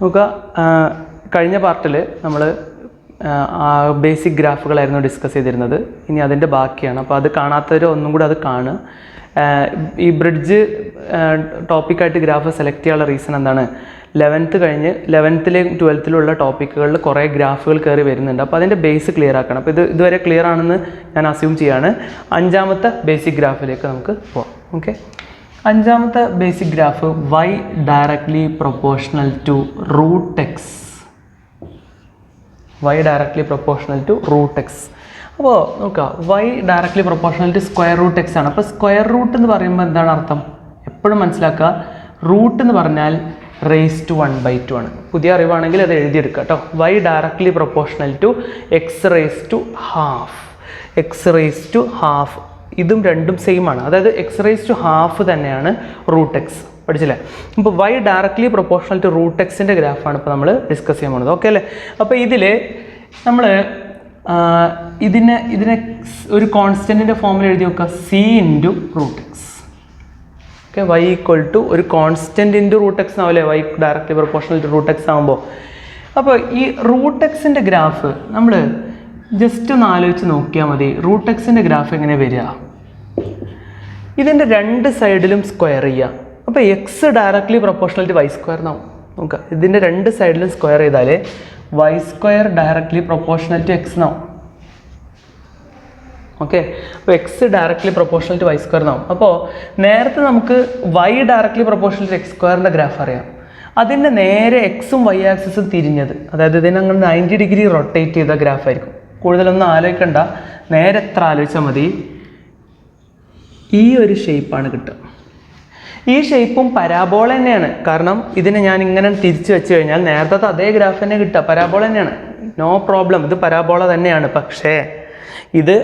നമുക്ക് കഴിഞ്ഞ പാർട്ടിൽ നമ്മൾ ബേസിക് ഗ്രാഫുകളായിരുന്നു ഡിസ്കസ് ചെയ്തിരുന്നത്. ഇനി അതിൻ്റെ ബാക്കിയാണ്. അപ്പോൾ അത് കാണാത്തവർ ഒന്നും കൂടി അത് കാണുക. ഈ ബ്രിഡ്ജ് ടോപ്പിക്കായിട്ട് ഗ്രാഫ് സെലക്ട് ചെയ്യാനുള്ള റീസൺ എന്താണ്? 11th കഴിഞ്ഞ് 11th-ലെയും 12th-ലുള്ള ടോപ്പിക്കുകളിൽ കുറേ ഗ്രാഫുകൾ കയറി വരുന്നുണ്ട്. അപ്പോൾ അതിൻ്റെ ബേസ് ക്ലിയർ ആക്കണം. അപ്പോൾ ഇതുവരെ ക്ലിയർ ആണെന്ന് ഞാൻ അസ്യൂം ചെയ്യാണ്. 5ാമത്തെ ബേസിക് ഗ്രാഫിലേക്ക് നമുക്ക് പോകാം. ഓക്കെ, 5ാമത്തെ basic graph y directly proportional to root X. y directly proportional to root X. അപ്പോൾ നോക്കുക, y directly proportional to square root x ആണ്. അപ്പോൾ സ്ക്വയർ റൂട്ട് എന്ന് പറയുമ്പോൾ എന്താണ് അർത്ഥം? എപ്പോഴും മനസ്സിലാക്കുക, റൂട്ട് എന്ന് പറഞ്ഞാൽ റേസ് ടു 1/2 ആണ്. പുതിയ അറിവാണെങ്കിൽ അത് എഴുതിയെടുക്കുക കേട്ടോ. y directly proportional to X raise to half. X raise to half, ഇതും രണ്ടും സെയിം ആണ്. അതായത് എക്സ് റേസ് ടു ഹാഫ് തന്നെയാണ് റൂട്ട് എക്സ്. പഠിച്ചില്ലേ? ഇപ്പോൾ y directly proportional to root എക്സിൻ്റെ ഗ്രാഫാണ് ഇപ്പോൾ നമ്മൾ ഡിസ്കസ് ചെയ്യാൻ പോകുന്നത്. ഓക്കെ അല്ലേ? അപ്പോൾ ഇതിൽ നമ്മൾ ഇതിനെ ഒരു കോൺസ്റ്റൻറ്റിൻ്റെ ഫോമിൽ എഴുതി വെക്കുക, c into root x. Okay, y equal to ഒരു കോൺസ്റ്റൻറ്റ് ഇൻറ്റു റൂട്ട് എക്സ് ആവില്ലേ y directly proportional to root x ആകുമ്പോൾ. അപ്പോൾ ഈ റൂട്ട് എക്സിൻ്റെ ഗ്രാഫ് നമ്മൾ ജസ്റ്റ് ഒന്ന് ആലോചിച്ച് നോക്കിയാൽ മതി. റൂട്ട് എക്സിൻ്റെ ഗ്രാഫ് എങ്ങനെ വരിക? ഇതിൻ്റെ രണ്ട് സൈഡിലും സ്ക്വയർ ചെയ്യുക. അപ്പോൾ x directly proportional to y square എന്നാവും. നോക്കുക, ഇതിൻ്റെ രണ്ട് സൈഡിലും സ്ക്വയർ ചെയ്താൽ y square directly proportional to x എന്നാവും. ഓക്കെ, അപ്പോൾ x directly proportional to y square എന്നാവും. അപ്പോൾ നേരത്തെ നമുക്ക് y directly proportional to x സ്ക്വയറിൻ്റെ ഗ്രാഫ് അറിയാം. അതിൻ്റെ നേരെ എക്സും വൈ ആക്സിസും തിരിഞ്ഞത്, അതായത് ഇതിനങ്ങനെ 90 ഡിഗ്രി റൊട്ടേറ്റ് ചെയ്ത ഗ്രാഫായിരിക്കും. കൂടുതലൊന്നും ആലോചിക്കണ്ട, നേരെ എത്ര ആലോചിച്ചാൽ മതി, ഈ ഒരു ഷേപ്പാണ് കിട്ടുക. ഈ ഷേപ്പും പരാബോള തന്നെയാണ്. കാരണം ഇതിനെ ഞാൻ ഇങ്ങനെ തിരിച്ച് വെച്ച് കഴിഞ്ഞാൽ നേരത്തെ അതേ ഗ്രാഫ് തന്നെ കിട്ടുക. പരാബോള തന്നെയാണ്, നോ പ്രോബ്ലം. ഇത് പരാബോള തന്നെയാണ്. പക്ഷേ ഇത്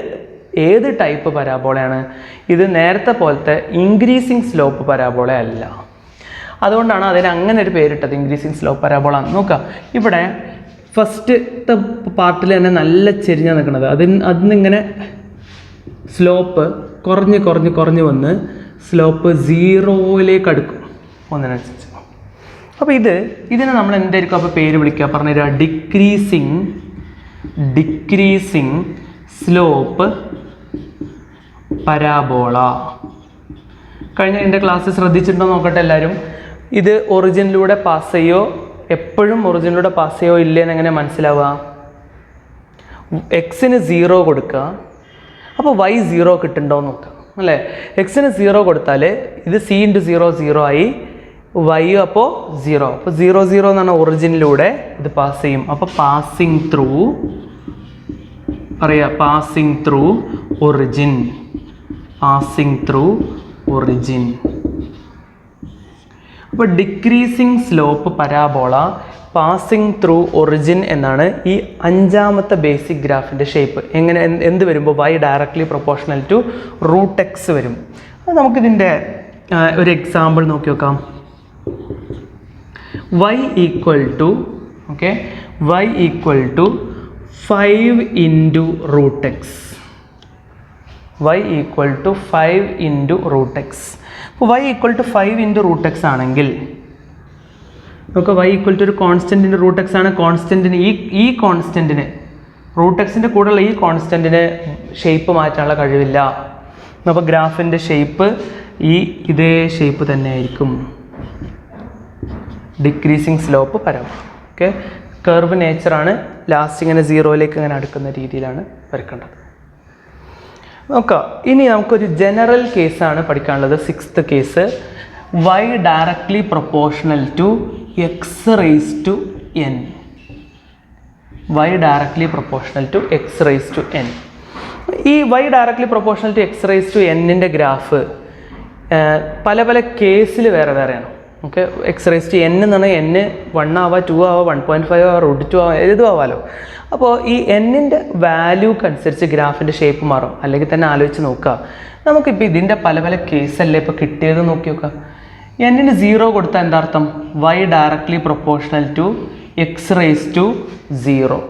ഏത് ടൈപ്പ് പരാബോളയാണ്? ഇത് നേരത്തെ പോലത്തെ ഇൻക്രീസിങ് സ്ലോപ്പ് പരാബോള അല്ല. അതുകൊണ്ടാണ് അതിന് അങ്ങനെ ഒരു പേരിട്ടത്, ഇൻക്രീസിങ് സ്ലോപ്പ് പരാബോള. നോക്കുക, ഇവിടെ ഫസ്റ്റത്തെ പാർട്ടിൽ തന്നെ നല്ല ചെരിഞ്ഞാണ് നിൽക്കുന്നത്. അതിന്നിങ്ങനെ സ്ലോപ്പ് കുറഞ്ഞ് വന്ന് സ്ലോപ്പ് 0യിലേക്ക് അടുക്കും ഒന്നിനനുസരിച്ച്. അപ്പോൾ ഇതിനെ നമ്മൾ എന്തായിരിക്കും അപ്പോൾ പേര് വിളിക്കുക പറഞ്ഞുതരാ? Decreasing slope parabola. കഴിഞ്ഞ എൻ്റെ ക്ലാസ് ശ്രദ്ധിച്ചിട്ടുണ്ടോ നോക്കട്ടെ എല്ലാവരും. ഇത് ഒറിജിനിലൂടെ പാസ് ചെയ്യോ? എപ്പോഴും ഒറിജിനിലൂടെ പാസ് ചെയ്യോ ഇല്ലേന്ന് എങ്ങനെ മനസ്സിലാവുക? എക്സിന് 0 കൊടുക്കുക, അപ്പോൾ y 0 കിട്ടുന്നുണ്ടോ എന്ന് നോക്കുക അല്ലേ? എക്സിന് 0 കൊടുത്താൽ ഇത് c ഇൻറ്റു 0 0 ആയി, y അപ്പോൾ 0. അപ്പോൾ 0 0 എന്ന് പറഞ്ഞാൽ ഒറിജിനിലൂടെ ഇത് പാസ് ചെയ്യും. അപ്പോൾ പാസിങ് ത്രൂ ഒറിജിൻ. അപ്പോൾ decreasing slope parabola passing through origin എന്നാണ് ഈ 5ാമത്തെ ബേസിക് ഗ്രാഫിൻ്റെ ഷേപ്പ്. എങ്ങനെ എന്ത് വരുമ്പോൾ y directly proportional to root X വരും. അത് നമുക്കിതിൻ്റെ ഒരു എക്സാമ്പിൾ നോക്കി നോക്കാം. y equal to 5 into root X. y equal to 5 into root X. അപ്പോൾ y equal to 5 into root X ആണെങ്കിൽ നമുക്ക് y ഈക്വൽ ടു ഒരു കോൺസ്റ്റൻറ്റിൻ്റെ റൂട്ട് എക്സ് ആണ്. കോൺസ്റ്റൻറ്റിന് ഈ കോൺസ്റ്റൻറ്റിന് റൂട്ട് എക്സിൻ്റെ കൂടെയുള്ള ഈ കോൺസ്റ്റൻറ്റിന് ഷേപ്പ് മാറ്റാനുള്ള കഴിവില്ല. അപ്പോൾ ഗ്രാഫിൻ്റെ ഷേപ്പ് ഇതേ ഷേപ്പ് തന്നെ ആയിരിക്കും. Decreasing slope parabola. Okay, curve നേച്ചറാണ്. ലാസ്റ്റ് ഇങ്ങനെ 0യിലേക്ക് ഇങ്ങനെ അടുക്കുന്ന രീതിയിലാണ് വരക്കേണ്ടത്. നോക്കാം, ഇനി നമുക്കൊരു ജനറൽ കേസാണ് പഠിക്കാനുള്ളത്. 6th case, y directly proportional to X raise to n. y directly proportional to X raise to n. ഈ y directly proportional to X raise to n-ൻ്റെ ഗ്രാഫ് പല കേസിൽ വേറെയാണ്. Okay, x raise to n എന്ന് പറഞ്ഞാൽ n 1 ആവാം, 2 ആവാം, 1.5 ആവാം, √2 ആവാം, ഏതും ആവാമല്ലോ. അപ്പോൾ ഈ n-ൻ്റെ വാല്യൂക്ക് അനുസരിച്ച് ഗ്രാഫിൻ്റെ ഷേപ്പ് മാറും. അല്ലെങ്കിൽ തന്നെ ആലോചിച്ച് നോക്കുക, നമുക്കിപ്പോൾ ഇതിൻ്റെ പല കേസല്ലേ ഇപ്പോൾ കിട്ടിയത് നോക്കി നോക്കുക. n-ന് 0 കൊടുത്താൽ എന്താ അർത്ഥം? y directly proportional to X raise to 0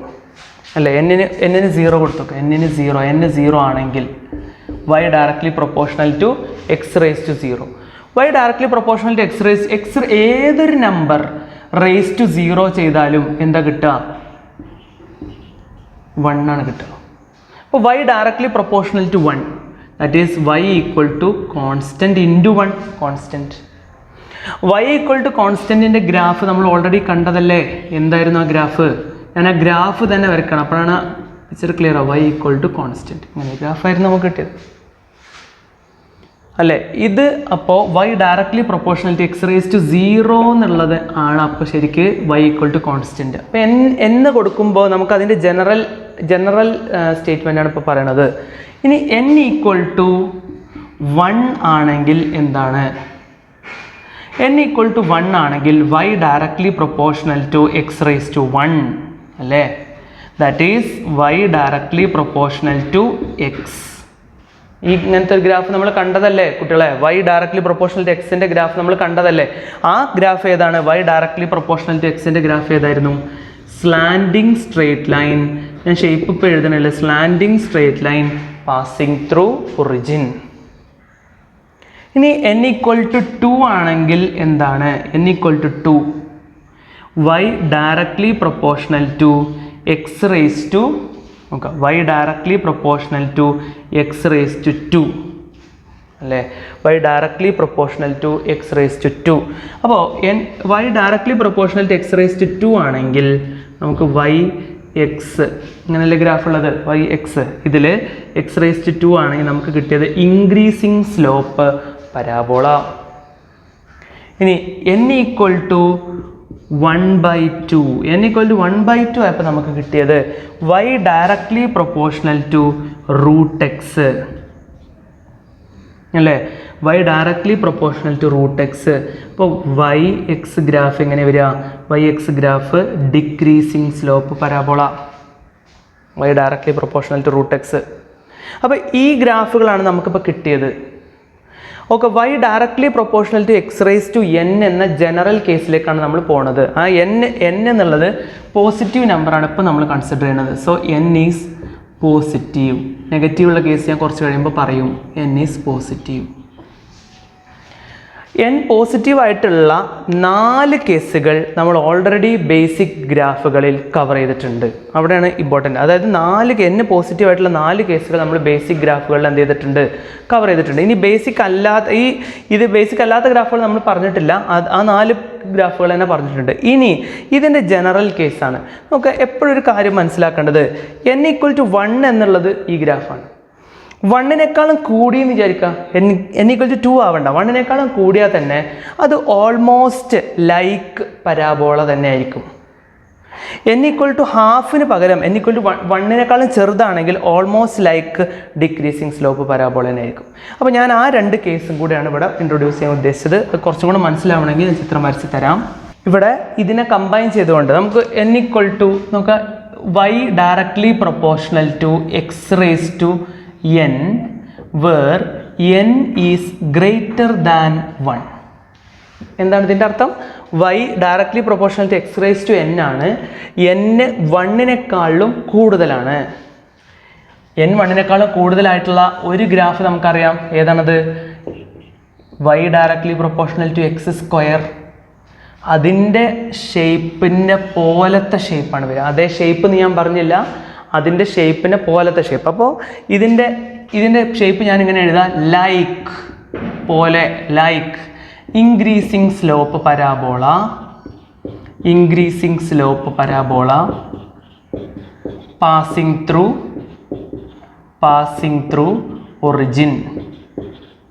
അല്ലേ? n-ന് 0 കൊടുത്തു നോക്കുക. n 0 ആണെങ്കിൽ y directly proportional to X raise to 0. y directly proportional to x ഏതൊരു നമ്പർ റേസ് ടു 0 ചെയ്താലും എന്താ കിട്ടുക? 1 ആണ് കിട്ടുക. അപ്പോൾ y directly proportional to 1, that is y equal to constant into 1, constant. y equal to കോൺസ്റ്റൻറ്റിൻ്റെ graph നമ്മൾ already കണ്ടതല്ലേ? എന്തായിരുന്നു ആ ഗ്രാഫ്? ഞാൻ ആ ഗ്രാഫ് തന്നെ വരയ്ക്കണം, അപ്പോഴാണ് പിക്ചർ ക്ലിയർ ആവുക. y ഈക്വൽ ടു കോൺസ്റ്റൻറ്റ്, ഇങ്ങനെ ഗ്രാഫായിരുന്നു നമുക്ക് കിട്ടിയത് അല്ലേ? ഇത് അപ്പോൾ y directly proportional to X raise to 0 എന്നുള്ളത് ആണ് അപ്പോൾ ശരിക്ക് y ഈക്വൽ ടു കോൺസ്റ്റൻറ്റ്. അപ്പോൾ എന്ന് കൊടുക്കുമ്പോൾ നമുക്ക് അതിൻ്റെ ജനറൽ സ്റ്റേറ്റ്മെൻ്റ് ആണ് ഇപ്പോൾ പറയണത്. ഇനി n ഈക്വൽ ടു 1 ആണെങ്കിൽ എന്താണ്? n ഈക്വൽ ടു 1 ആണെങ്കിൽ y directly proportional to X raise to 1 അല്ലേ? That is y directly proportional to x. ഈ ഇങ്ങനത്തെ ഒരു ഗ്രാഫ് നമ്മൾ കണ്ടതല്ലേ കുട്ടികളെ? y ഡയറക്ട്ലി പ്രൊപ്പോർഷണൽ ടു എക്സിൻ്റെ ഗ്രാഫ് നമ്മൾ കണ്ടതല്ലേ? ആ ഗ്രാഫ് ഏതാണ്? y ഡയറക്ട്ലി പ്രൊപ്പോർഷണൽ ടു എക്സിൻ്റെ ഗ്രാഫ് ഏതായിരുന്നു? Slanting straight line. ഞാൻ ഷേപ്പ് ഇപ്പോൾ എഴുതണല്ലേ, slanting straight line passing through origin. ഇനി n ഈക്വൽ ടു 2 ആണെങ്കിൽ എന്താണ്? n equal to 2, y directly proportional to X raise to നോക്കാം, y directly proportional to X raise to 2 അല്ലേ? y directly proportional to X raise to 2. അപ്പോൾ y directly proportional to X raise to 2 ആണെങ്കിൽ നമുക്ക് y x, ഇങ്ങനെയല്ലേ graph ഉള്ളത്? y x, ഇതിൽ x raise to 2 ആണെങ്കിൽ നമുക്ക് കിട്ടിയത് ഇൻക്രീസിങ് സ്ലോപ്പ് പരാബോള. ഇനി n equal to 1/2, n equal to 1/2 ആയപ്പോൾ നമുക്ക് കിട്ടിയത് y directly proportional to root X അല്ലേ? y directly proportional to root X. അപ്പോൾ y എക്സ് ഗ്രാഫ് എങ്ങനെ വരിക? y x graph decreasing slope parabola, y directly proportional to root X. അപ്പോൾ ഈ ഗ്രാഫുകളാണ് നമുക്കിപ്പോൾ കിട്ടിയത്. Okay, y directly proportional to X raise to n എന്ന ജനറൽ കേസിലേക്കാണ് നമ്മൾ പോണത്. ആ n എന്നുള്ളത് പോസിറ്റീവ് നമ്പറാണ് ഇപ്പോൾ നമ്മൾ കൺസിഡർ ചെയ്യുന്നത്. So n is positive. നെഗറ്റീവുള്ള കേസ് ഞാൻ കുറച്ച് കഴിയുമ്പോൾ പറയും. n is positive. n പോസിറ്റീവായിട്ടുള്ള 4 കേസുകൾ നമ്മൾ ഓൾറെഡി ബേസിക് ഗ്രാഫുകളിൽ കവർ ചെയ്തിട്ടുണ്ട്. അവിടെയാണ് ഇമ്പോർട്ടൻ്റ്. അതായത് n പോസിറ്റീവായിട്ടുള്ള 4 കേസുകൾ നമ്മൾ ബേസിക് ഗ്രാഫുകളിൽ എന്ത് ചെയ്തിട്ടുണ്ട്? കവർ ചെയ്തിട്ടുണ്ട്. ഇനി ബേസിക് അല്ലാത്ത ഗ്രാഫുകൾ നമ്മൾ പറഞ്ഞിട്ടില്ല. ആ 4 ഗ്രാഫുകൾ തന്നെ പറഞ്ഞിട്ടുണ്ട്. ഇനി ഇതിൻ്റെ ജനറൽ കേസാണ്. നമുക്ക് എപ്പോഴും ഒരു കാര്യം മനസ്സിലാക്കേണ്ടത്, n ഈക്വൽ ടു 1 എന്നുള്ളത് ഈ ഗ്രാഫാണ്. 1-നേക്കാളും കൂടിയെന്ന് വിചാരിക്കുക, n ഈക്വൽ ടു 2 ആവണ്ട, 1-നേക്കാളും കൂടിയാൽ തന്നെ അത് ഓൾമോസ്റ്റ് ലൈക്ക് പരാബോള തന്നെ ആയിരിക്കും. n ഈക്വൽ ടു ഹാഫിന് പകരം n ഈക്വൽ ടു 1-നേക്കാളും ചെറുതാണെങ്കിൽ almost like decreasing slope parabola തന്നെ ആയിരിക്കും. അപ്പോൾ ഞാൻ ആ 2 കേസും കൂടെയാണ് ഇവിടെ ഇൻട്രൊഡ്യൂസ് ചെയ്യാൻ ഉദ്ദേശിച്ചത്. കുറച്ചും കൂടെ മനസ്സിലാവണമെങ്കിൽ ഞാൻ ചിത്രം വരച്ച് തരാം. ഇവിടെ ഇതിനെ കമ്പൈൻ ചെയ്തുകൊണ്ട് നമുക്ക് n ഈക്വൽ ടു നമുക്ക് y directly proportional to X raise to n where n is greater than 1. എന്താണ് ഇതിൻ്റെ അർത്ഥം? y directly proportional to X raise to n ആണ്. n 1-നേക്കാളും കൂടുതലാണ്. n 1-നേക്കാളും കൂടുതലായിട്ടുള്ള ഒരു ഗ്രാഫ് നമുക്കറിയാം. ഏതാണത്? y directly proportional to x square. അതിൻ്റെ ഷേപ്പിനെ പോലത്തെ ഷേപ്പാണ് വരിക. അതേ ഷേപ്പ് എന്ന് ഞാൻ പറഞ്ഞില്ല, അതിൻ്റെ ഷേപ്പിനെ പോലത്തെ ഷേപ്പ്. അപ്പോൾ ഇതിൻ്റെ ഷേപ്പ് ഞാനിങ്ങനെ എഴുതാം, ലൈക്ക് പോലെ, like increasing slope parabola, increasing slope parabola passing through origin,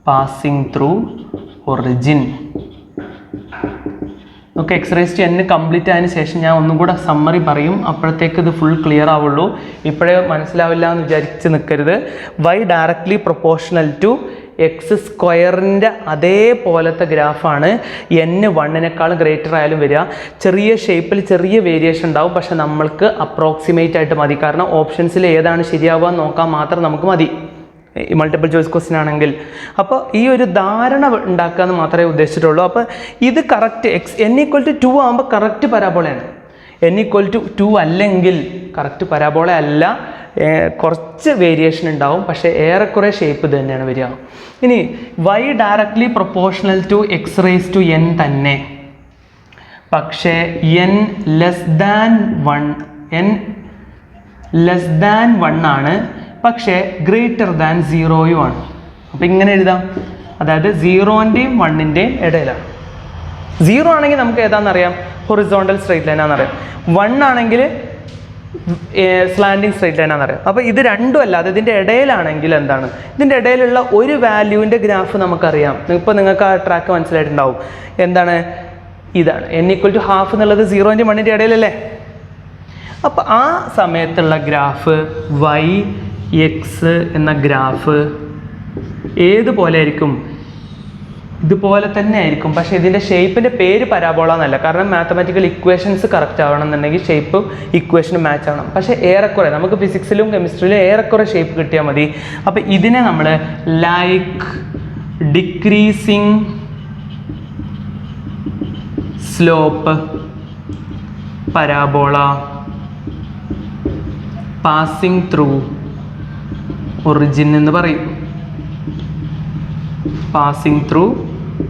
passing through origin. Okay, x raise to n complete ആയതിനു ശേഷം ഞാൻ ഒന്നും കൂടെ സമ്മറി പറയും. അപ്പോഴത്തേക്ക് ഇത് ഫുൾ ക്ലിയർ ആവുള്ളൂ. ഇപ്പോഴേ മനസ്സിലാവില്ല എന്ന് വിചാരിച്ച് നിൽക്കരുത്. y directly proportional to x സ്ക്വയറിൻ്റെ അതേപോലത്തെ ഗ്രാഫാണ് n 1-നേക്കാളും ഗ്രേറ്റർ ആയാലും വരിക. ചെറിയ ഷേപ്പിൽ ചെറിയ വേരിയേഷൻ ഉണ്ടാവും, പക്ഷെ നമ്മൾക്ക് അപ്രോക്സിമേറ്റ് ആയിട്ട് മതി. കാരണം ഓപ്ഷൻസിൽ ഏതാണ് ശരിയാവുക നോക്കാൻ മാത്രം നമുക്ക് മതി, മൾട്ടിപ്പിൾ ചോയ്സ് ക്വസ്റ്റ്യൻ ആണെങ്കിൽ. അപ്പോൾ ഈ ഒരു ധാരണ ഉണ്ടാക്കുക എന്ന് മാത്രമേ ഉദ്ദേശിച്ചിട്ടുള്ളൂ. അപ്പോൾ ഇത് കറക്റ്റ് n ഈക്വൽ ടു 2 ആകുമ്പോൾ കറക്റ്റ് പരാബോളയാണ്. n ഈക്വൽ ടു 2 അല്ലെങ്കിൽ കറക്റ്റ് പരാബോള അല്ല, കുറച്ച് വേരിയേഷൻ ഉണ്ടാവും, പക്ഷേ ഏറെക്കുറെ ഷേപ്പ് ഇത് തന്നെയാണ് വരിക. ഇനി y directly proportional to X raise to n തന്നെ പക്ഷേ n ലെസ് ദാൻ 1 ആണ്, പക്ഷേ ഗ്രേറ്റർ ദാൻ 0 ആണ്. അപ്പം ഇങ്ങനെ എഴുതാം, അതായത് 0-ൻ്റെയും 1-ൻ്റെയും ഇടയിലാണ്. 0 ആണെങ്കിൽ നമുക്ക് ഏതാണെന്നറിയാം, ഹൊറിസോണ്ടൽ സ്ട്രെയിറ്റ് ലൈൻ ആണെന്നറിയാം. 1 ആണെങ്കിൽ സ്ലാൻഡിങ് സ്ട്രെയിറ്റ് ലൈൻ ആണെന്നറിയാം. അപ്പോൾ ഇത് രണ്ടും അല്ലാതെ ഇതിൻ്റെ ഇടയിലാണെങ്കിൽ എന്താണ്, ഇതിൻ്റെ ഇടയിലുള്ള ഒരു വാല്യൂവിൻ്റെ ഗ്രാഫ് നമുക്കറിയാം. ഇപ്പോൾ നിങ്ങൾക്ക് ആ ട്രാക്ക് മനസ്സിലായിട്ടുണ്ടാവും. എന്താണ്, ഇതാണ് n=½ എന്നുള്ളത് 0-ൻ്റെയും 1-ൻ്റെയും ഇടയിലല്ലേ. അപ്പോൾ ആ സമയത്തുള്ള ഗ്രാഫ് y(x) എന്ന ഗ്രാഫ് ഏതുപോലെ ആയിരിക്കും? ഇതുപോലെ തന്നെ ആയിരിക്കും. പക്ഷേ ഇതിൻ്റെ ഷേപ്പിൻ്റെ പേര് പരാബോള എന്നല്ല, കാരണം മാത്തമാറ്റിക്കൽ ഇക്വേഷൻസ് കറക്റ്റ് ആവണം എന്നുണ്ടെങ്കിൽ ഷേപ്പും ഇക്വേഷനും മാച്ച് ആവണം. പക്ഷേ ഏറെക്കുറെ നമുക്ക് ഫിസിക്സിലും കെമിസ്ട്രിയിലും ഏറെക്കുറെ ഷേപ്പ് കിട്ടിയാൽ മതി. അപ്പോൾ ഇതിനെ നമ്മൾ like decreasing slope parabola passing through origin എന്ന് പറയും. Passing through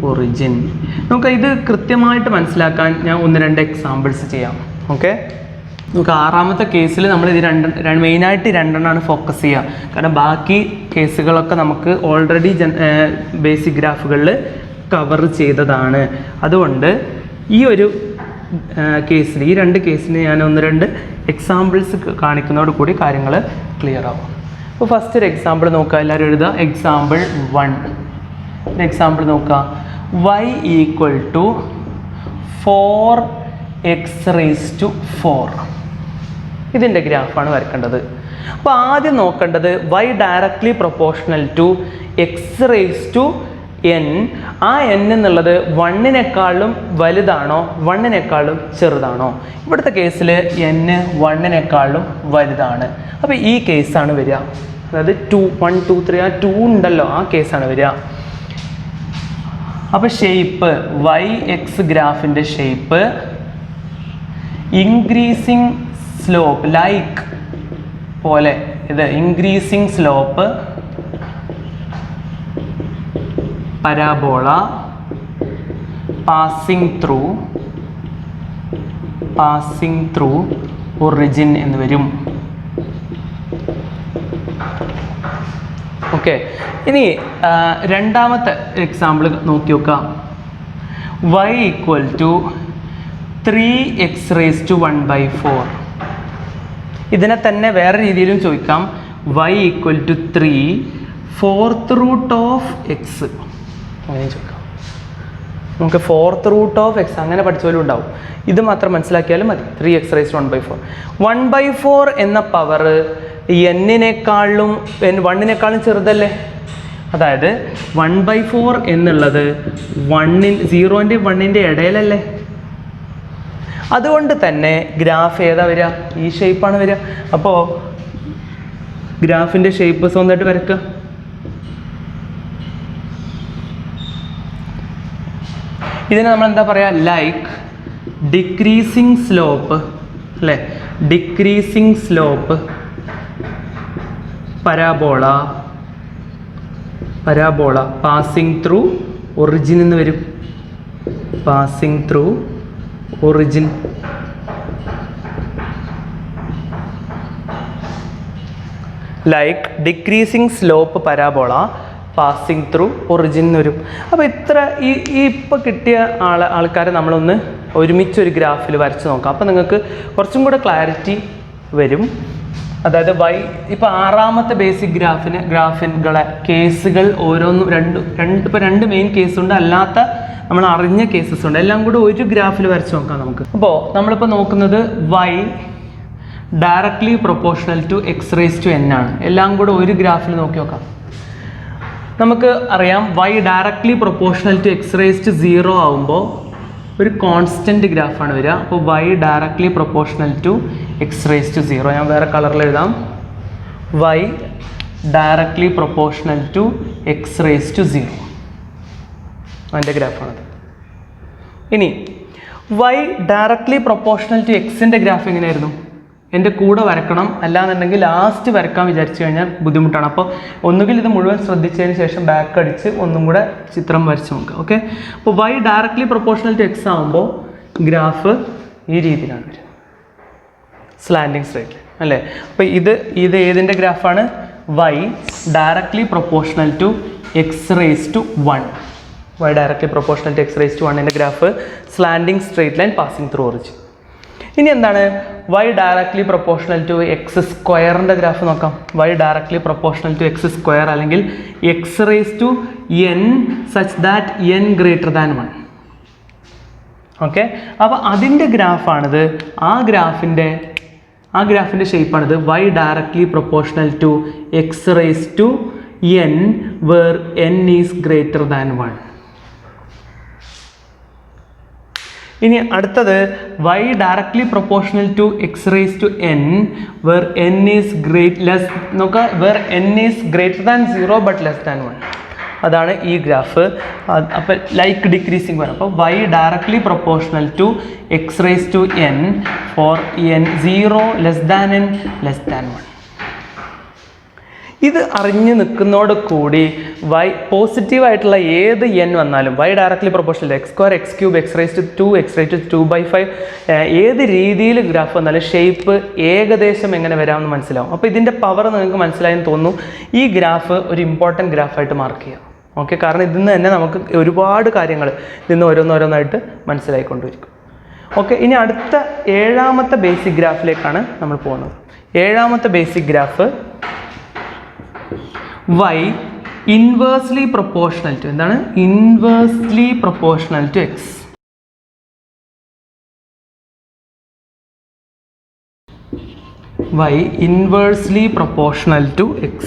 origin. നമുക്ക് ഇത് കൃത്യമായിട്ട് മനസ്സിലാക്കാൻ ഞാൻ 1-2 എക്സാമ്പിൾസ് ചെയ്യാം. ഓക്കെ, നമുക്ക് 6ാമത്തെ കേസിൽ നമ്മൾ ഇത് മെയിനായിട്ട് 2 ഫോക്കസ് ചെയ്യുക. കാരണം ബാക്കി കേസുകളൊക്കെ നമുക്ക് ഓൾറെഡി ബേസിക് ഗ്രാഫുകളിൽ കവർ ചെയ്തതാണ്. അതുകൊണ്ട് ഈ ഒരു കേസിൽ, ഈ 2 കേസിന് ഞാൻ 1-2 എക്സാമ്പിൾസ് കാണിക്കുന്നതോട് കൂടി കാര്യങ്ങൾ ക്ലിയർ ആവും. അപ്പോൾ ഫസ്റ്റ് ഒരു എക്സാമ്പിൾ നോക്കുക, എല്ലാവരും എഴുതുക. എക്സാമ്പിൾ 1. എക്സാമ്പിൾ നോക്കുക, y=4x⁴. ഇതിൻ്റെ ഗ്രാഫാണ് വരക്കേണ്ടത്. അപ്പോൾ ആദ്യം നോക്കേണ്ടത് y directly proportional to x⁴n. ആ n എന്നുള്ളത് 1-നേക്കാളും വലുതാണോ 1-നേക്കാളും ചെറുതാണോ? ഇവിടുത്തെ കേസിൽ n 1-നേക്കാളും വലുതാണ്. അപ്പോൾ ഈ കേസാണ് വരിക. അതായത് 2 1 2 3 ആ 2 ഉണ്ടല്ലോ, ആ കേസാണ് വരിക. അപ്പോൾ ഷേപ്പ് yx ഗ്രാഫിൻ്റെ ഷേപ്പ് ഇൻക്രീസിങ് സ്ലോപ്പ്, ലൈക്ക് പോലെ ഇത് increasing slope parabola passing through origin എന്ന് വരും. ഓക്കെ, ഇനി രണ്ടാമത്തെ എക്സാമ്പിൾ നോക്കി നോക്കാം. y=3x⁴. ഇതിനെ തന്നെ വേറെ രീതിയിലും ചോദിക്കാം. y=3 4th√x. അങ്ങനെ ചോദിക്കാം. നമുക്ക് 4th√x അങ്ങനെ പഠിച്ചപോലും ഉണ്ടാവും. ഇത് മാത്രം മനസ്സിലാക്കിയാലും മതി. 3x⁴. 1/4 എന്ന പവർ n-നേക്കാളും 1-നേക്കാളും ചെറുതല്ലേ? അതായത് 1/4 എന്നുള്ളത് 0-ൻ്റെയും 1-ൻ്റെയും ഇടയിലല്ലേ? അതുകൊണ്ട് തന്നെ ഗ്രാഫ് ഏതാ വരിക? ഈ ഷേപ്പാണ് വരിക. അപ്പോൾ ഗ്രാഫിൻ്റെ ഷേപ്പ് സ്വന്തമായിട്ട് വരയ്ക്കുക. ഇതിനെ നമ്മൾ എന്താ പറയുക? ലൈക്ക് ഡിക്രീസിങ് സ്ലോപ്പ് അല്ലേ? Decreasing slope parabola passing through origin എന്ന് വരും. Passing through origin. Like decreasing slope parabola passing through origin എന്ന് വരും. അപ്പോൾ ഇത്ര ഈ ഇപ്പോൾ കിട്ടിയ ആൾക്കാരെ നമ്മളൊന്ന് ഒരുമിച്ചൊരു ഗ്രാഫിൽ വരച്ച് നോക്കാം. അപ്പോൾ നിങ്ങൾക്ക് കുറച്ചും കൂടെ ക്ലാരിറ്റി വരും. അതായത് ഇപ്പോൾ 6ാമത്തെ ബേസിക് ഗ്രാഫുകളെ കേസുകൾ ഓരോന്നും ഇപ്പോൾ 2 മെയിൻ കേസുണ്ട്, അല്ലാത്ത നമ്മൾ അറിഞ്ഞ കേസസ് ഉണ്ട്. എല്ലാം കൂടെ ഒരു ഗ്രാഫിൽ വരച്ച് നോക്കാം നമുക്ക്. അപ്പോൾ നമ്മളിപ്പോൾ നോക്കുന്നത് y directly proportional to x⁴n ആണ്. എല്ലാം കൂടെ ഒരു ഗ്രാഫിൽ നോക്കി നോക്കാം. നമുക്ക് അറിയാം y directly proportional to x⁻0 ആവുമ്പോൾ ഒരു കോൺസ്റ്റൻറ്റ് ഗ്രാഫാണ് വരിക. അപ്പോൾ y directly proportional to x⁻0. ഞാൻ വേറെ കളറിൽ എഴുതാം. y directly proportional to x⁻0 അതിൻ്റെ ഗ്രാഫാണത്. ഇനി y ഡയറക്ട്ലി പ്രൊപ്പോർഷണൽ ടു എക്സിൻ്റെ ഗ്രാഫ് എങ്ങനെയായിരുന്നു? എൻ്റെ കൂടെ വരക്കണം, അല്ലാന്നുണ്ടെങ്കിൽ ലാസ്റ്റ് വരക്കാൻ വിചാരിച്ചു കഴിഞ്ഞാൽ ബുദ്ധിമുട്ടാണ്. അപ്പോൾ ഒന്നുകിൽ ഇത് മുഴുവൻ ശ്രദ്ധിച്ചതിന് ശേഷം ബാക്ക് അടിച്ച് ഒന്നും കൂടെ ചിത്രം വരച്ച് നോക്കുക. ഓക്കെ, അപ്പോൾ y directly proportional to x ആകുമ്പോൾ ഗ്രാഫ് ഈ രീതിയിലാണ് വരിക, സ്ലാൻഡിങ് സ്ട്രേറ്റ് ലൈൻ അല്ലേ. അപ്പോൾ ഇത് ഏതിൻ്റെ ഗ്രാഫാണ്? y directly proportional to X raise to 1. y directly proportional to X raise to 1ൻ്റെ graph slanting straight line passing through origin. ഇനി എന്താണ് y directly proportional to x സ്ക്വയറിൻ്റെ ഗ്രാഫ് നോക്കാം. y directly proportional to x square അല്ലെങ്കിൽ x raise to n such that n greater than 1. Okay, അപ്പോൾ അതിൻ്റെ ഗ്രാഫാണിത്. ആ ഗ്രാഫിൻ്റെ ഷേപ്പാണിത്. y directly proportional to X raise to n where n is greater than 1. ഇനി അടുത്തത് y directly proportional to X raise to n where n is നോക്കുക, where n is greater than 0 but less than 1. അതാണ് ഈ graph. അപ്പോൾ like decreasing വരും. അപ്പോൾ y directly proportional to X raise to n for n 0 less than n less than 1. ഇത് അറിഞ്ഞു നിൽക്കുന്നതോട് കൂടി y പോസിറ്റീവായിട്ടുള്ള ഏത് n വന്നാലും y directly proportional x square x cube x raise to 2 x raise to 2/5 ഏത് രീതിയിൽ ഗ്രാഫ് വന്നാലും shape ഏകദേശം എങ്ങനെ വരാമെന്ന് മനസ്സിലാവും. അപ്പോൾ ഇതിൻ്റെ പവർ നിങ്ങൾക്ക് മനസ്സിലായെന്ന് തോന്നുന്നു. ഈ ഗ്രാഫ് ഒരു ഇമ്പോർട്ടൻറ്റ് ഗ്രാഫായിട്ട് മാർക്ക് ചെയ്യാം. ഓക്കെ, കാരണം ഇതിൽ നിന്ന് തന്നെ നമുക്ക് ഒരുപാട് കാര്യങ്ങൾ ഇതിൽ ഓരോന്നോരോന്നായിട്ട് മനസ്സിലായിക്കൊണ്ടിരിക്കും. ഓക്കെ, ഇനി അടുത്ത 7ാമത്തെ ബേസിക് ഗ്രാഫിലേക്കാണ് നമ്മൾ പോകുന്നത്. 7ാമത്തെ basic graph y inversely proportional to എന്താണ്? Inversely proportional to x. y inversely proportional to x.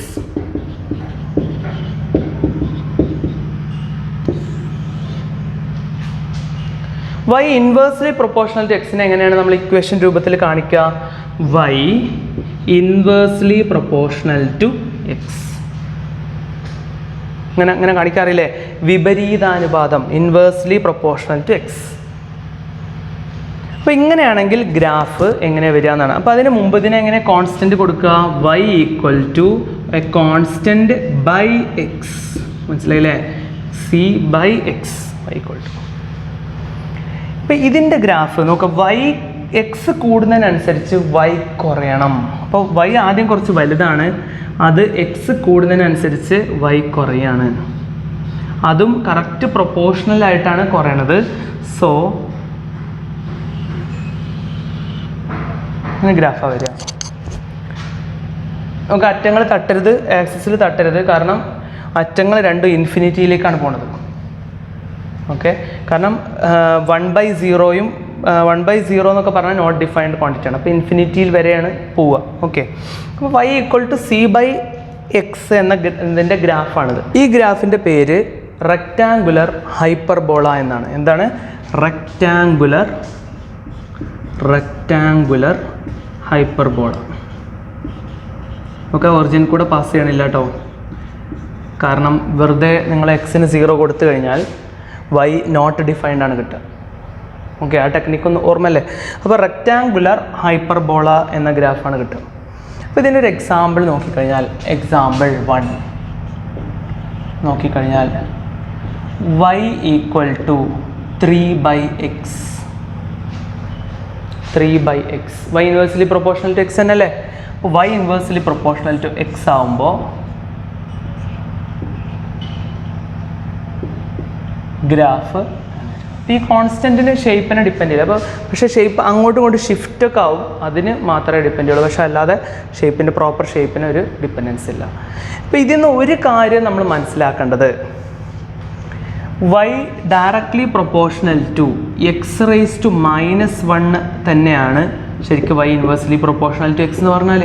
y inversely proportional to എക്സിനെ എങ്ങനെയാണ് നമ്മൾ ഇക്വേഷൻ രൂപത്തിൽ കാണിക്കുക? y inversely proportional to x. അങ്ങനെ കാണിക്കാറില്ലേ? വിപരീതാനുപാതം, ഇൻവേഴ്സ്ലി പ്രൊപ്പോർഷണൽ ടു എക്സ്. അപ്പോൾ ഇങ്ങനെയാണെങ്കിൽ ഗ്രാഫ് എങ്ങനെ വരിക എന്നാണ്. അപ്പോൾ അതിന് മുമ്പ് ഇതിനെ എങ്ങനെ കോൺസ്റ്റൻറ്റ് കൊടുക്കുക? y equal to a constant by x. മനസ്സിലായില്ലേ? c by x y equal to. അപ്പോൾ ഇതിൻ്റെ ഗ്രാഫ് നോക്കാം. y എക്സ് കൂടുന്നതിനനുസരിച്ച് y കുറയണം. അപ്പോൾ y ആദ്യം കുറച്ച് വലുതാണ്, അത് എക്സ് കൂടുന്നതിനനുസരിച്ച് y കുറയാണ്. അതും കറക്റ്റ് പ്രൊപ്പോർഷണൽ ആയിട്ടാണ് കുറയണത്. സോ ഇങ്ങനെ ഗ്രാഫാണ് വരിക. നമുക്ക് അറ്റങ്ങൾ തട്ടരുത്, ആക്സിസിൽ തട്ടരുത്, കാരണം അറ്റങ്ങൾ രണ്ടും ഇൻഫിനിറ്റിയിലേക്കാണ് പോണത്. ഓക്കെ, കാരണം 1/0യും 1/0 എന്നൊക്കെ പറഞ്ഞാൽ നോട്ട് ഡിഫൈൻഡ് ക്വാണ്ടിറ്റി ആണ്. അപ്പോൾ ഇൻഫിനിറ്റിയിൽ വരെയാണ് പോവുക. ഓക്കെ, അപ്പോൾ y equal to c by x ഇതിൻ്റെ ഗ്രാഫാണിത്. ഈ ഗ്രാഫിൻ്റെ പേര് റെക്റ്റാങ്കുലർ ഹൈപ്പർബോള എന്നാണ്. എന്താണ്? Rectangular hyperbola. നമുക്ക് ഒറിജിൻ കൂടെ പാസ് ചെയ്യണില്ല കേട്ടോ, കാരണം വെറുതെ നിങ്ങൾ എക്സിന് 0 കൊടുത്തു കഴിഞ്ഞാൽ y നോട്ട് ഡിഫൈൻഡ് ആണ് കിട്ടുക. ഓക്കെ, ആ ടെക്നിക്കൊന്ന് ഓർമ്മല്ലേ? അപ്പോൾ റെക്റ്റാങ്കുലർ ഹൈപ്പർബോള എന്ന ഗ്രാഫാണ് കിട്ടുക. അപ്പോൾ ഇതിൻ്റെ ഒരു എക്സാമ്പിൾ നോക്കിക്കഴിഞ്ഞാൽ, എക്സാമ്പിൾ 1 നോക്കിക്കഴിഞ്ഞാൽ y equal to 3/x. y inversely proportional to x തന്നെയല്ലേ? അപ്പോൾ y inversely proportional to x ആവുമ്പോൾ ഗ്രാഫ് ഈ കോൺസ്റ്റൻറ്റിന് ഷേപ്പിനെ ഡിപ്പെൻഡ് ചെയ്യില്ല. അപ്പോൾ പക്ഷേ ഷേപ്പ് അങ്ങോട്ടും ഇങ്ങോട്ടും ഷിഫ്റ്റ് ഒക്കെ ആവും, അതിന് മാത്രമേ ഡിപ്പെൻഡ് ചെയ്യുള്ളൂ. പക്ഷേ അല്ലാതെ ഷേപ്പിൻ്റെ പ്രോപ്പർ ഷേപ്പിന് ഒരു ഡിപ്പെൻഡൻസ് ഇല്ല. അപ്പോൾ ഇതിൽ നിന്ന് ഒരു കാര്യം നമ്മൾ മനസ്സിലാക്കേണ്ടത്, y directly proportional to X raise to -1 തന്നെയാണ് ശരിക്കും y inversely proportional to x എന്ന് പറഞ്ഞാൽ,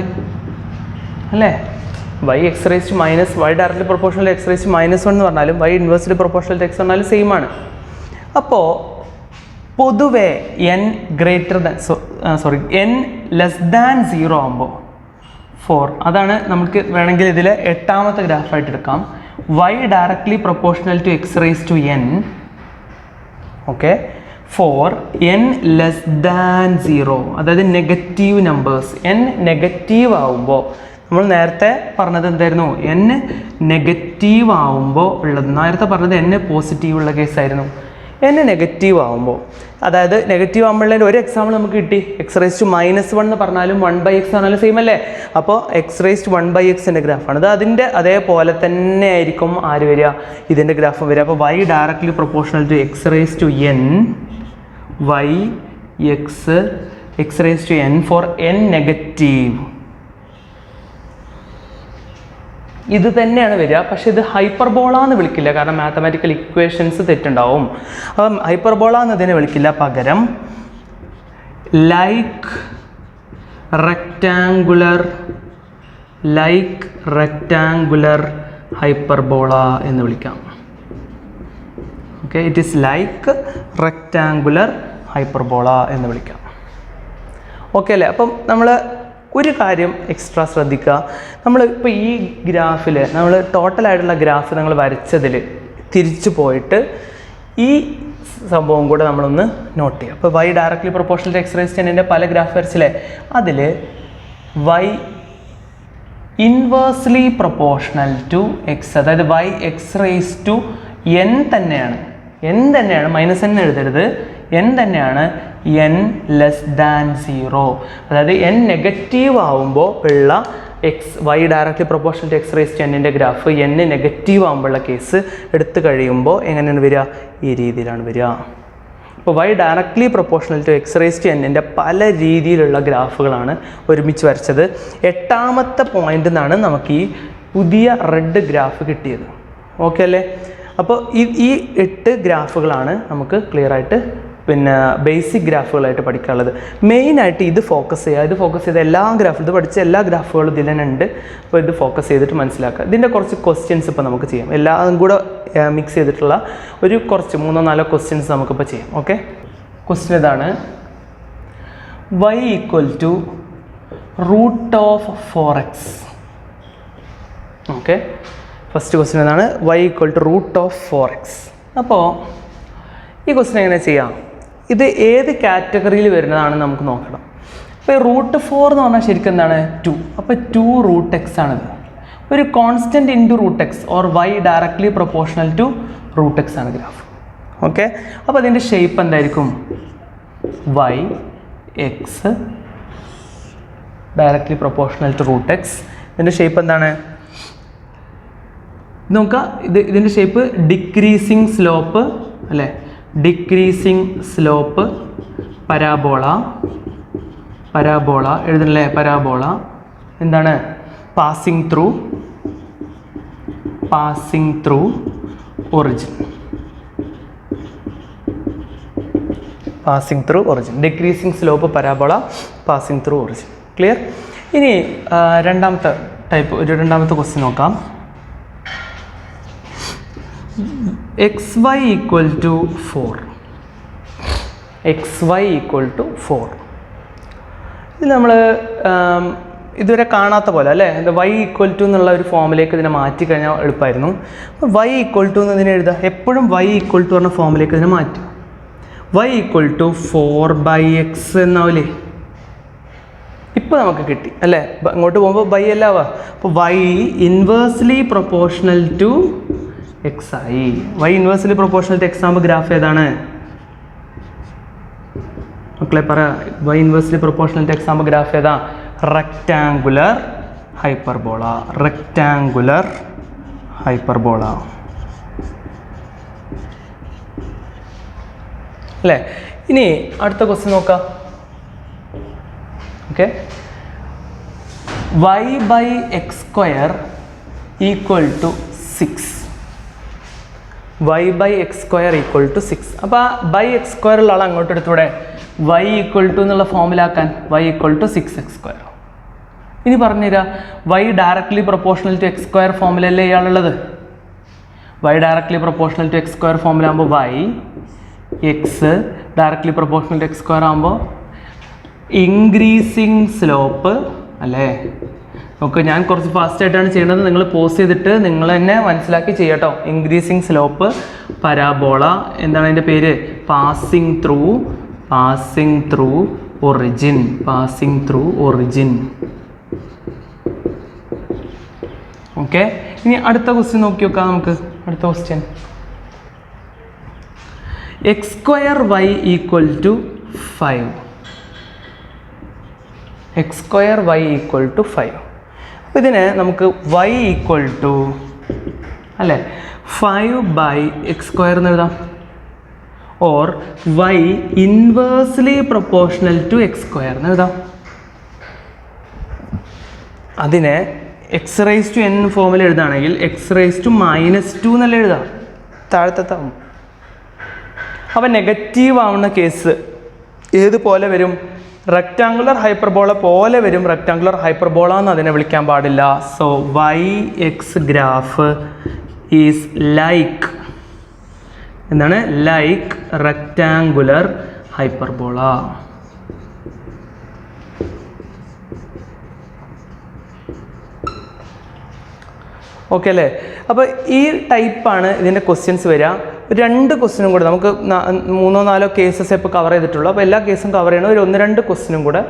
അല്ലേ? y x raise to y directly proportional to X raise to -1 എന്ന് പറഞ്ഞാലും y inversely proportional to x പറഞ്ഞാലും സെയിം ആണ്. അപ്പോൾ പൊതുവെ n ലെസ് ദാൻ 0 ആകുമ്പോൾ 4, അതാണ് നമുക്ക് വേണമെങ്കിൽ ഇതിൽ 8ാമത്തെ ഗ്രാഫായിട്ട് എടുക്കാം. y directly proportional to X raise to n, okay, for n less than 0, അതായത് നെഗറ്റീവ് നമ്പേഴ്സ്. n നെഗറ്റീവ് ആവുമ്പോൾ നമ്മൾ നേരത്തെ പറഞ്ഞത് എന്തായിരുന്നു? n നെഗറ്റീവ് ആവുമ്പോൾ ഉള്ളത്. നേരത്തെ പറഞ്ഞത് n പോസിറ്റീവ് ഉള്ള കേസായിരുന്നു. n നെഗറ്റീവ് ആകുമ്പോൾ, അതായത് നെഗറ്റീവ് ആകുമ്പോഴേ ഒരു എക്സാമ്പിൾ നമുക്ക് കിട്ടി. x⁻1 എന്ന് പറഞ്ഞാലും 1/x ആണെങ്കിലും സെയിം അല്ലേ? അപ്പോൾ x⁻1/x ഗ്രാഫാണ്. അത് അതിൻ്റെ അതേപോലെ തന്നെ ആയിരിക്കും ആര് വരിക, ഇതിൻ്റെ ഗ്രാഫ് വരിക. അപ്പോൾ y directly proportional to x⁻n x⁻n for n negative. ഇത് തന്നെയാണ് വരിക. പക്ഷേ ഇത് ഹൈപ്പർബോള എന്ന് വിളിക്കില്ല, കാരണം മാത്തമാറ്റിക്കൽ ഇക്വേഷൻസ് തെറ്റുണ്ടാവും. അപ്പം ഹൈപ്പർബോള എന്നതിനെ വിളിക്കില്ല, പകരം ലൈക്ക് റെക്റ്റാങ്കുലർ ഹൈപ്പർബോള എന്ന് വിളിക്കാം. Okay, it is like rectangular hyperbola എന്ന് വിളിക്കാം. ഓക്കെ അല്ലേ? അപ്പം നമ്മൾ ഒരു കാര്യം എക്സ്ട്രാ ശ്രദ്ധിക്കുക. നമ്മൾ ഇപ്പോൾ ഈ ഗ്രാഫിൽ നമ്മൾ ടോട്ടലായിട്ടുള്ള ഗ്രാഫ് നിങ്ങൾ വരച്ചതിൽ തിരിച്ചു പോയിട്ട് ഈ സംഭവം കൂടെ നമ്മളൊന്ന് നോട്ട് ചെയ്യുക. അപ്പോൾ y directly proportional to x⁻n പല ഗ്രാഫ് വരച്ചില്ലേ, അതിൽ y inversely proportional to x, അതായത് y x⁻n തന്നെയാണ്, -n എഴുതരുത്, n തന്നെയാണ് n<0. അതായത് n നെഗറ്റീവ് ആവുമ്പോൾ ഉള്ള y directly proportional to x⁻n graph n negative ആകുമ്പോഴുള്ള കേസ് എടുത്തു കഴിയുമ്പോൾ എങ്ങനെയാണ് വരിക, ഈ രീതിയിലാണ് വരിക. അപ്പോൾ y directly proportional to x⁻n പല രീതിയിലുള്ള ഗ്രാഫുകളാണ് ഒരുമിച്ച് വരച്ചത്. 8ാമത്തെ പോയിന്റ് നിന്നാണ് നമുക്ക് ഈ പുതിയ റെഡ് ഗ്രാഫ് കിട്ടിയത്. ഓക്കെ അല്ലേ? അപ്പോൾ ഈ 8 ഗ്രാഫുകളാണ് നമുക്ക് ക്ലിയർ ആയിട്ട് പിന്നെ ബേസിക് ഗ്രാഫുകളായിട്ട് പഠിക്കാനുള്ളത്. മെയിനായിട്ട് ഇത് ഫോക്കസ് ചെയ്ത് എല്ലാ ഗ്രാഫും, ഇത് പഠിച്ച എല്ലാ ഗ്രാഫുകളും ഇതിൽ തന്നെ ഉണ്ട്. അപ്പോൾ ഇത് ഫോക്കസ് ചെയ്തിട്ട് മനസ്സിലാക്കുക. ഇതിൻ്റെ കുറച്ച് ക്വസ്റ്റ്യൻസ് ഇപ്പോൾ നമുക്ക് ചെയ്യാം. എല്ലാം കൂടെ മിക്സ് ചെയ്തിട്ടുള്ള ഒരു കുറച്ച് 3-4 ക്വസ്റ്റ്യൻസ് നമുക്കിപ്പോൾ ചെയ്യാം. ഓക്കെ, ക്വസ്റ്റ്യൻ ഇതാണ്: y = √4x. Okay, first question എന്താണ്? y = √4x. അപ്പോൾ ഈ ക്വസ്റ്റ്യൻ എങ്ങനെ ചെയ്യാം? ഇത് ഏത് കാറ്റഗറിയിൽ വരുന്നതാണെന്ന് നമുക്ക് നോക്കണം. അപ്പോൾ √4 എന്ന് പറഞ്ഞാൽ ശരിക്കും എന്താണ്? 2. അപ്പോൾ 2√x ആണിത്. ഒരു constant into √x or y directly proportional to √x ആണ് ഗ്രാഫ്. ഓക്കെ, അപ്പോൾ അതിൻ്റെ ഷേപ്പ് എന്തായിരിക്കും? y x directly proportional to √x. ഇതിൻ്റെ ഷേപ്പ് എന്താണ് നോക്കുക. ഇതിൻ്റെ ഷേപ്പ് ഡിക്രീസിങ് സ്ലോപ്പ് അല്ലേ? ഡിക്രീസിങ് സ്ലോപ്പ് പരാബോള എഴുതണല്ലേ? പരാബോള എന്താണ്? Passing through origin. Decreasing slope parabola, passing through origin. Clear? ഇനി രണ്ടാമത്തെ ക്വസ്റ്റ്യൻ നോക്കാം. xy = 4. ഇത് നമ്മൾ ഇതുവരെ കാണാത്ത പോലെ അല്ലേ? y = എന്നുള്ള ഒരു ഫോമിലേക്ക് ഇതിനെ മാറ്റിക്കഴിഞ്ഞാൽ എളുപ്പമായിരുന്നു. y = എന്നതിനെ എഴുതാം. എപ്പോഴും y = പറഞ്ഞ ഫോമിലേക്ക് ഇതിനെ മാറ്റും. y = 4/x എന്നാവില്ലേ? ഇപ്പോൾ നമുക്ക് കിട്ടി അല്ലേ? അങ്ങോട്ട് പോകുമ്പോൾ y അല്ലാവാ. അപ്പോൾ y inversely proportional to x ആയി. y inversely proportional to x ആകുമ്പോൾ ഗ്രാഫ് ഏതാണ് മക്കളെ? പറ. y inversely proportional to x ആകുമ്പോൾ ഗ്രാഫ് ഏതാ? Rectangular hyperbola. അല്ലേ? ഇനി അടുത്ത ക്വസ്റ്റ്യൻ നോക്കാം. Okay, y/x² = 6. y/x² = 6. അപ്പോൾ x² ഉള്ള ആൾ അങ്ങോട്ട് എടുത്തൂടെ? y = എന്നുള്ള ഫോമിലാക്കാൻ y = 6x². ഇനി പറഞ്ഞുതരാം, y directly proportional to x² ഫോമിലല്ലേ ഇയാളുള്ളത്? y directly proportional to x² ഫോമിലാകുമ്പോൾ y x directly proportional to x² ആകുമ്പോൾ ഇൻക്രീസിങ് സ്ലോപ്പ് അല്ലേ? ഓക്കെ, ഞാൻ കുറച്ച് ഫാസ്റ്റായിട്ടാണ് ചെയ്യുന്നത്. നിങ്ങൾ പോസ് ചെയ്തിട്ട് നിങ്ങൾ തന്നെ മനസ്സിലാക്കി ചെയ്യട്ടോ. Increasing slope parabola. എന്താണ് അതിൻ്റെ പേര്? Passing through origin. ഓക്കെ, ഇനി അടുത്ത ക്വസ്റ്റ്യൻ നോക്കി നോക്കാം നമുക്ക്. അടുത്ത question x square y equal to 5. X square y equal to 5. അപ്പോൾ ഇതിനെ നമുക്ക് y ഈക്വൽ ടു അല്ലേ 5/x സ്ക്വയർ എന്ന് എഴുതാം. Or y inversely proportional to x square എന്ന് എഴുതാം. അതിനെ എക്സ് റേസ് ടു n ഫോമിൽ എഴുതുകയാണെങ്കിൽ എക്സ് റേസ് ടു -2 എന്നല്ല എഴുതാം, താഴത്തെത്താവും. അപ്പോൾ നെഗറ്റീവ് ആവുന്ന കേസ് ഏതുപോലെ വരും? റെക്റ്റാങ്കുലർ ഹൈപ്പർബോള പോലെ വരും. റെക്റ്റാങ്കുലർ ഹൈപ്പർബോള എന്ന് അതിനെ വിളിക്കാൻ പാടില്ല. So y x graph is like എന്താണ്? Like rectangular hyperbola. ഓക്കെ അല്ലേ? അപ്പോൾ ഈ ടൈപ്പാണ് ഇതിൻ്റെ ക്വസ്റ്റ്യൻസ് വരിക. 2 ക്വസ്റ്റ്യനും കൂടെ നമുക്ക് 3-4 കേസസ് ഇപ്പോൾ കവർ ചെയ്തിട്ടുള്ളൂ. അപ്പോൾ എല്ലാ കേസും കവർ ചെയ്യണം. ഒരു 1-2 ക്വസ്റ്റ്യനും കൂടെ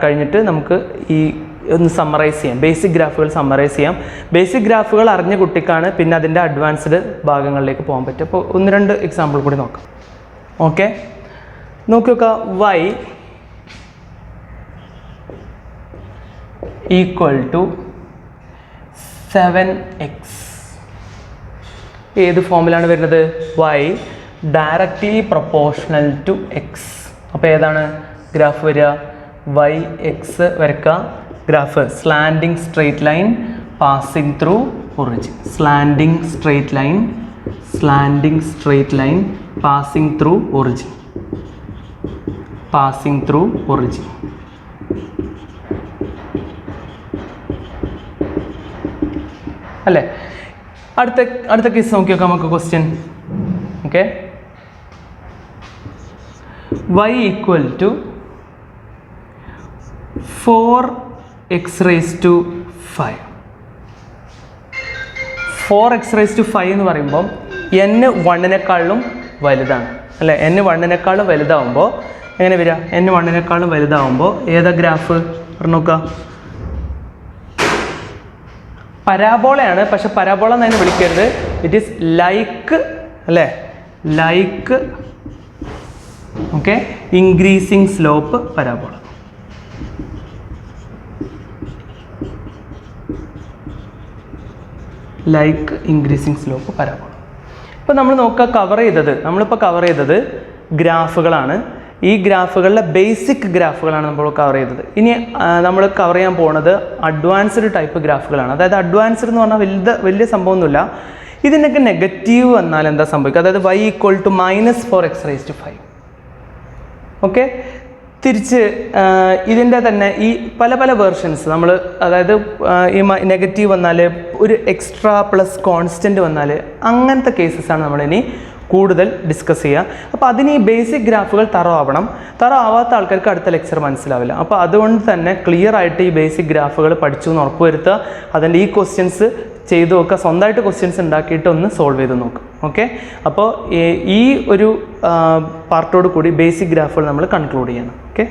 കഴിഞ്ഞിട്ട് നമുക്ക് ഈ ഒന്ന് സമ്മറൈസ് ചെയ്യാം. ബേസിക് ഗ്രാഫുകൾ സമ്മറൈസ് ചെയ്യാം. ബേസിക് ഗ്രാഫുകൾ അറിഞ്ഞ കുട്ടിക്കാണ് പിന്നെ അതിൻ്റെ അഡ്വാൻസ്ഡ് ഭാഗങ്ങളിലേക്ക് പോകാൻ പറ്റും. അപ്പോൾ 1-2 എക്സാമ്പിൾ കൂടി നോക്കാം. ഓക്കെ, നോക്കി നോക്കാം. y ഈക്വൽ ടു 7x ഏത് ഫോമിലാണ് വരുന്നത്? y directly proportional to x. അപ്പോൾ ഏതാണ് ഗ്രാഫ് വരിക? y x വരക്കുക. Graph slanting straight line passing through origin. Slanting straight line passing through origin. Passing through origin. അല്ലേ? അടുത്ത കേസ് നോക്കി നോക്കാം നമുക്ക്. Question okay, y equal to 4x raise to 5. 4x raise to 5 എന്ന് പറയുമ്പോൾ n 1-നേക്കാളും വലുതാണ് അല്ലേ? n 1-നേക്കാളും വലുതാവുമ്പോൾ എങ്ങനെ വരിക? n 1-നേക്കാളും വലുതാവുമ്പോൾ ഏതാ ഗ്രാഫ് നോക്കാം? പരാബോളയാണ്. പക്ഷെ പരാബോള എന്ന് അതിനെ വിളിക്കരുത്. ഇറ്റ് ഈസ് ലൈക്ക് അല്ലേ? Like okay increasing slope parabola. Like increasing slope parabola. ഇപ്പോൾ നമ്മൾ നോക്കുക, നമ്മളിപ്പോൾ കവർ ചെയ്തത് ഗ്രാഫുകളാണ്. ഈ ഗ്രാഫുകളിലെ ബേസിക് ഗ്രാഫുകളാണ് നമ്മൾ കവർ ചെയ്തത്. ഇനി നമ്മൾ കവർ ചെയ്യാൻ പോകുന്നത് അഡ്വാൻസ്ഡ് ടൈപ്പ് ഗ്രാഫുകളാണ്. അതായത് അഡ്വാൻസ്ഡ് എന്ന് പറഞ്ഞാൽ വലിയ സംഭവമൊന്നുമില്ല. ഇതിനൊക്കെ നെഗറ്റീവ് വന്നാൽ എന്താ സംഭവിക്കുക? അതായത് y equal to -4x raise to 5. Okay, തിരിച്ച് ഇതിൻ്റെ തന്നെ ഈ പല വേർഷൻസ് നമ്മൾ, അതായത് ഈ നെഗറ്റീവ് വന്നാൽ ഒരു എക്സ്ട്രാ പ്ലസ് കോൺസ്റ്റൻറ്റ് വന്നാൽ അങ്ങനത്തെ കേസസാണ് നമ്മളിനി കൂടുതൽ ഡിസ്കസ് ചെയ്യുക. അപ്പോൾ അതിന് ഈ ബേസിക് ഗ്രാഫുകൾ ആവാത്ത ആൾക്കാർക്ക് അടുത്ത ലെക്ചർ മനസ്സിലാവില്ല. അപ്പോൾ അതുകൊണ്ട് തന്നെ ക്ലിയർ ആയിട്ട് ഈ ബേസിക് ഗ്രാഫുകൾ പഠിച്ചു എന്ന് ഉറപ്പുവരുത്തുക. അതിൻ്റെ ഈ ക്വസ്റ്റ്യൻസ് ചെയ്ത് നോക്കുക. സ്വന്തമായിട്ട് ക്വസ്റ്റ്യൻസ് ഉണ്ടാക്കിയിട്ട് ഒന്ന് സോൾവ് ചെയ്ത് നോക്കുക. ഓക്കെ, അപ്പോൾ ഈ ഒരു പാർട്ടോട് കൂടി ബേസിക് ഗ്രാഫുകൾ നമ്മൾ കൺക്ലൂഡ് ചെയ്യണം. ഓക്കെ.